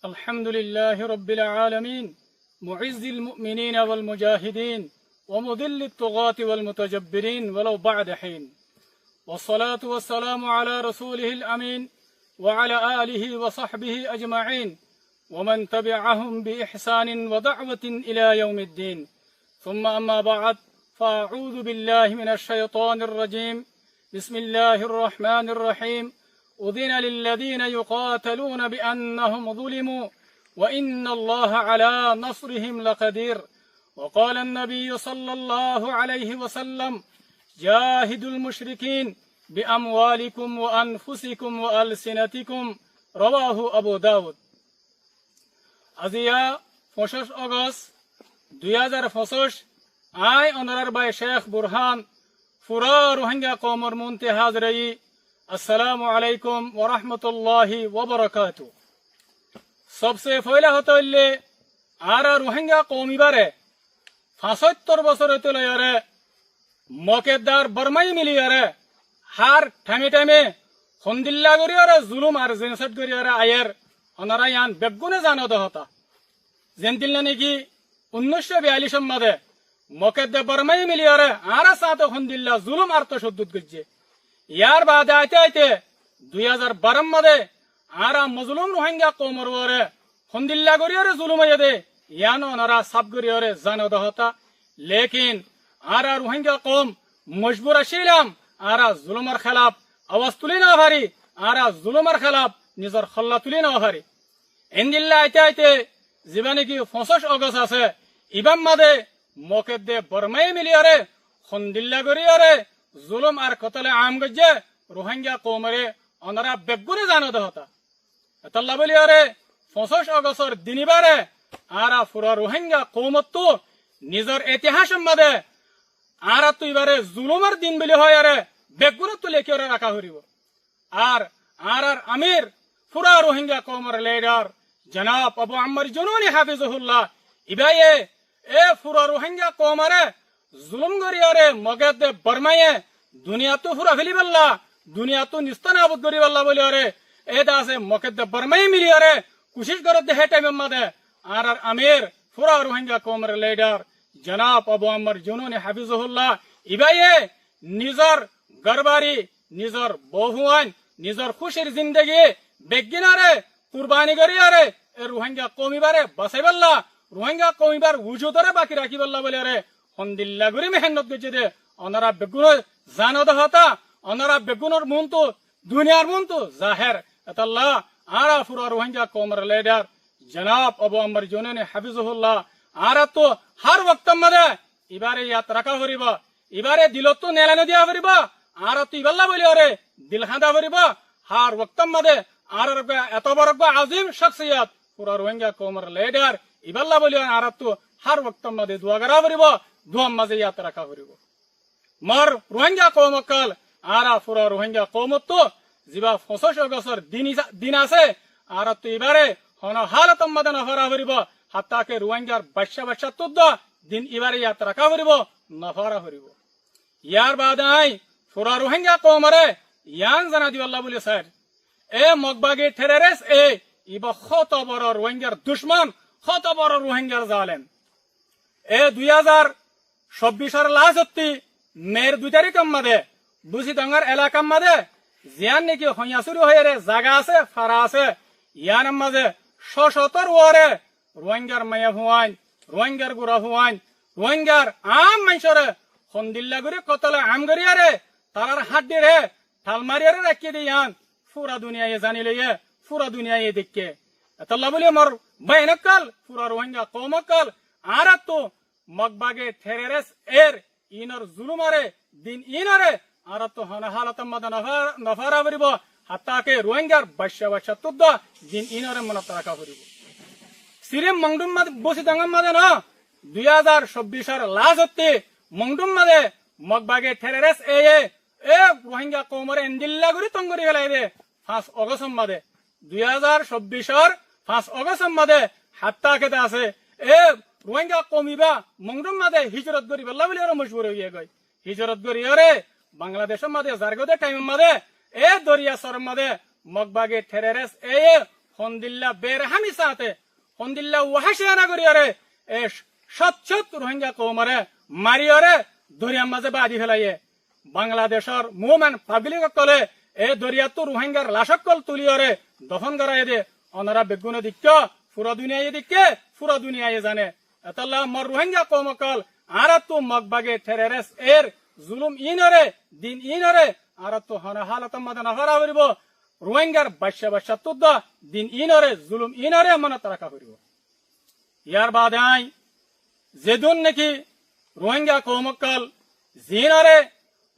الحمد لله رب العالمين معز المؤمنين والمجاهدين ومذل الطغاة والمتجبرين ولو بعد حين، والصلاة والسلام على رسوله الأمين وعلى آله وصحبه أجمعين ومن تبعهم بإحسان ودعوة إلى يوم الدين، ثم أما بعد، فأعوذ بالله من الشيطان الرجيم. بسم الله الرحمن الرحيم. أذن للذين يقاتلون بأنهم ظلموا وإن الله على نصرهم لقدير. وقال النبي صلى الله عليه وسلم: جاهدوا المشركين بأموالكم وأنفسكم وألسنتكم. رواه أبو داود. আজিয়া 25 আগস্ট 2025 আই অনারার বাই শেখ বুরহান ফুরা রোহিঙ্গা কওমর মুনতে হাজরাই। আসসালামু আলাইকুম ওয়া রাহমাতুল্লাহি ওয়া বারাকাতু। সবসে পয়লা হতে হইলে আর রোহিঙ্গা কওমিবারে 75 বছর হতে লয়ারে মকেদার বর্মাই মিলিয়ারে হার ঠামে ঠামে হন্দিল্লা গরিয়ারে জুলুম আর জেনসাইড গরিয়ারে আয়ের অনারা ইয়ান বেগুনে জানো দহতা জেনতিল নাকি 1942 মাদে মকেদে বর্মাই মিলিয়ারে আর সাথে হন্দিল্লা জুলুম আর তো সদ্দুত গজ্জে। ইয়ার বাদে আইতে আইতে 2012 মাদে আরা মজলুম রোহিঙ্গা কওমর ওরে হন্দিল্লা গরিয়ারে জুলুম আইদে ইয়ান অনারা সাব গরিয়ারে জানো দহতা। লেকিন আরা রোহিঙ্গা কওম মজবুর আছিলাম আরা জুলুমের খেলাফ আওয়াজ তুলি না পারি, আরা জুলুমের খেলাফ নিজের খল্লা তুলি না পারি। এন্দিল্লা আইতে আইতে জীবনে কি 25 আগস্ট আছে ইবাম মাদে মকেদে বর্মাই মিলিয়ারে হন্দিল্লা গরিয়ারে জুলুম আর কতলে আম গজ্জে রোহিঙ্গা কওমরে অনারা বেগুনে জানো দহতা। এতল্লা বলিয়ারে 25 আগস্টর দিনিবারে আরা ফুরা রোহিঙ্গা কওমত নিজের ইতিহাস মাদে আরা তো এবারে জুলুমের দিন বলি হয় আরে বেগুনে তো লেখি রাখা হরিব। আর আর আমির ফুরা রোহিঙ্গা কওমর লিডার জনাব আবু আম্মার জুনুনি হাফিজুল্লাহ ইবায়ে এ ফুরা রোহিঙ্গা কওমরে জুলুম গরিয়ারে মগেদে বর্মায়ে দুনিয়া তো ফুরা ফেলি বললা, দুনিয়া তো নিস্তানাবুদ করি বললা বলি আরে এটা আছে মকেদে বর্মাই মিলিয়ারে কোশিশ করতে হে টাইম মাদে আর আমির ফুরা রোহিঙ্গা কওমর লিডার জনাব আবু আম্মার জুনুনি হাফিজুল্লাহ ইবায়ে নিজর গরবারি নিজর বহুয়ান নিজর খুশির জিন্দগি বেগিনারে কুরবানি করিয়ারে এ রোহিঙ্গা কওমিবারে বাঁচাই বললা, রোহিঙ্গা কওমিবার উজুদরে বাকি রাখি বললা বলি আরে হন্দিল্লা গরি মেহনত গজে দে অনারা বেগুন জানো দহতা। অনারা বেগুনের মন তো দুনিয়ার মন তো জাহের এতাল্লাহ আরা ফুরা রোহিঙ্গা কওমর লিডার জনাব আবু আম্মার জুনুনি হাফিজুল্লাহ আরা তো হার ওয়াক্ত মাদে এবারে ইয়াত রাখা হরিবা, এবারে দিলত তো নেলানো দিয়া হরিবা, আরা তো ইবাল্লা বলি আরে দিল খাঁদা হরিবা হার ওয়াক্ত মাদে আর এত বড় আজিম শখসিয়ত পুরা রোহিঙ্গা কওমর লিডার ইবাল্লা বলি আর তো হার ওয়াক্ত মাদে দোয়া করা হরিব, দোয়া মাঝে ইয়াত রাখা হরিব। মর রোহিঙ্গা কওমকাল আরা পুরা রোহিঙ্গা কওমত তো জিবা 25 আগস্টর দিন আছে আর তো এবারে হন হালত মাদে নফরা হরিব হাত্তাকে রোহিঙ্গার বাদশা তো দিন এবারে ইয়াত রাখা হরিব নফরা হরিব। ইয়ার বাদাই পুরা রোহিঙ্গা কওমরে ইয়ান জানা দিবাল্লা বলি স্যার এ মগবাগে টেররিস এ ইবা কত বড় রোহিঙ্গার দুশ্মন, কত বড় রোহিঙ্গার জালেম। এ 2024 লাস্টতি মের 2 তারিখ মাদে বুঝি ডাঙ্গার এলাকা মাদে জিয়ান নাকি হইয়া শুরু হয়ে রে জায়গা আছে ফারা আছে ইয়ান মাঝে 670 ওয়ারে রোহিঙ্গার মায়া হুয়ান রোহিঙ্গার গুড়া হুয়ান রোহিঙ্গার আম মানুষরে হন্দিল্লা করে কতলে আম গরিয়ারে তারার হাত দিয়ে রে ঠাল মারিয়ারে রাখিয়ে দিয়ান পুরা দুনিয়ায় জানিলে পুরা দুনিয়ায় দেখে এতল্লা বলি মোর বাইনকাল পুরা রোহিঙ্গা কওমকাল আর তো মগবাগে টেররিস এর ইনর জুলুমারে দিন ইনরে আর তো হন হালত মাদে নফরা হরিব হাত্তাকে রোহিঙ্গার বাদশা তো দিন ইনরে মনত রাখা হরিব। সিরিম মংডুম মাদে বসি ডাঙ্গাম মাদে না 2024 লাস্টতে মংডুম মাদে মগবাগে টেররিস এ রোহিঙ্গা কওমরে এন্দিল্লা গরি তঙ্গরি গেলাই দে 5 আগস্ট মাদে 2024 5 আগস্ট মাদে হাত্তা কেতে আছে এ রোহিঙ্গা কওমিবা মংডুম মাদে হিজরত করি বল্লা বলি আর মশহুর হইয়া গয় হিজরত করি আরে বাংলাদেশের মাদে জারগদে টাইম মাদে এ দরিয়া সর মাদে মগবাগে টেররিস এ হন্দিল্লা বেরহামি সাথে হন্দিল্লা ওয়াহাসিয়ানা করিয়ারে এ সচ্ছত রোহিঙ্গা কৌমারে মারিয়রে দরিয়ার মাঝে বাদি ফেলাইয়ে বাংলাদেশের মুভমেন্ট পাবলিক কলে এ দরিয়াতো রোহিঙ্গার লাশকল তুলিয়রে দফন করাই দে অনারা বেগুনে দিক্য পুরা দুনিয়ায় দিক্কে পুরা দুনিয়ায় জানে এতাল্লা মর রোহিঙ্গা কৌমকল আর তো মগবাগে টেরেরেস এর জুলুম ইনরে দিন ইনরে আর তো হনা হালত মাদে নফরা করিব রোহিঙ্গার বাচ্চা বাচ্চা তুদ্দ দিন ইনরে জুলুম ইনরে মনত রাখা করিব ইয়ার বাদে আই যেদুন নাকি রোহিঙ্গা কৌমকল জিনরে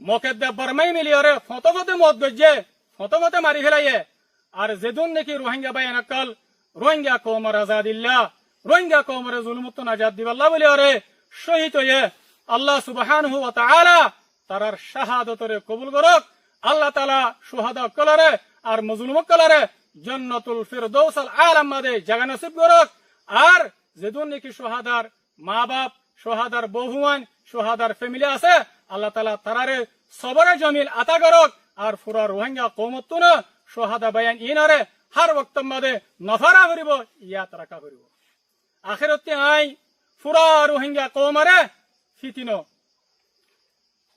মকেদ্দে বরমাই মিলিয়রে ফতফতে মত গজ্জে ফতফতে মারি ফেলাইয়ে আর যেদুন নাকি রোহিঙ্গা বাইনকল রোহিঙ্গা কৌমর আজাদিল্লাহ রোহিঙ্গা কৌমরে জুলুমুত নাজাদ দিবাল্লাহ বলিয়রে শহীদ হয়ে আল্লাহ সুবহানাহু ওয়া তাআলা তারার শাহাদাতরে কবুল করক আল্লাহ তাআলা শুহাদা কলরে আর মজলুম কলরে জান্নাতুল ফিরদৌস আল আলা মাদে জায়গা নসিব করক আর যেদুন নাকি শাহাদার মা বাপ শাহাদার বহুয়ান শাহাদার ফ্যামিলি আছে আল্লাহ তাআলা তারারে সবরে জমিল আতা করক আর পুরা রোহিঙ্গা কওমতুন শাহাদা বায়ান ইনারে হার ওয়াক্ত মাদে নফরা করিব ইয়াত রাখা করিব আখিরাতে আই পুরা রোহিঙ্গা কওমারে ফিতিনো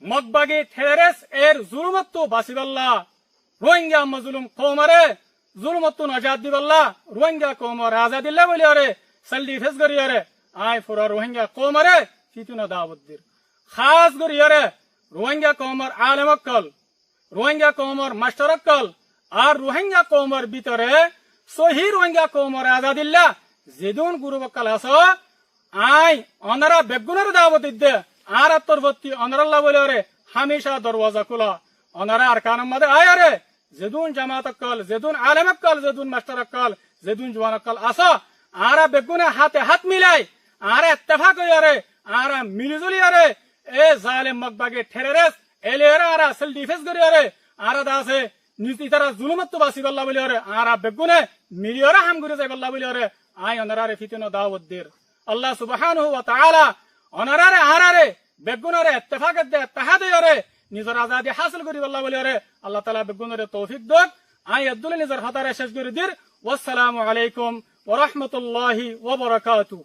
মগবাগে টেরেরেস এর জুলুমত বাসিবাল্লাহ রোহিঙ্গা মজলুম কওমারে জুলুমত নাজাদ দিবাল্লাহ রোহিঙ্গা কওমর আজাদিল্লাহ বলিয়ারে সালদি ফেস করিয়ারে আই পুরা রোহিঙ্গা কওমারে ফিতিনো দাওয়াত দির খাস করিয়ারে রোহিঙ্গা কওমর আলেমকল রোহিঙ্গা কওমর মাস্টারকল আর রোহিঙ্গা কওমর ভিতরে সহি রোহিঙ্গা কওমর আজাদিল্লাহ যেদুন গুরুবকল আস আই অনারা বেগুনের দাওয়াত দিতে আর আত্মরবর্তী অনারাল্লাহ বলিয়ারে হামেশা দরওয়াজা খোলা অনারা আর কানম মাদে আয়ারে যেদুন জামাতকল যেদুন আলেমকল যেদুন মাস্টারকল যেদুন জওয়ানকল আস আর বেগুনে হাতে হাত মিলাই আর ইত্তেফাক হইয়ারে আর মিলিজুলিয়ারে এ জালেম মগবাগে টেরেরেস এলেরা আর সেল ডিফেন্স করিয়ারে আর দাসে নিতি তারা জুলুমত বাসিবাল্লাহ বলিয়ারে আর বেগুনে মিলিয়রা হাম করে যাইবাল্লাহ বলিয়ারে আই অনারারে ফিতিনো দাওয়াত দির আল্লাহ সুবহানাহু ওয়া তাআলা অনারারে আরারে বেগুনরে ইত্তেফাক দে ইত্তেহাদ হইয়ারে নিজর আজাদি হাসিল করিবাল্লাহ বলিয়ারে আল্লাহ তাআলা বেগুনরে তৌফিক দক আই আব্দুল নিজর হাতারে শেষ করে দির ওয়াসসালামু আলাইকুম ওয়া রাহমাতুল্লাহি ওয়া বারাকাতুহু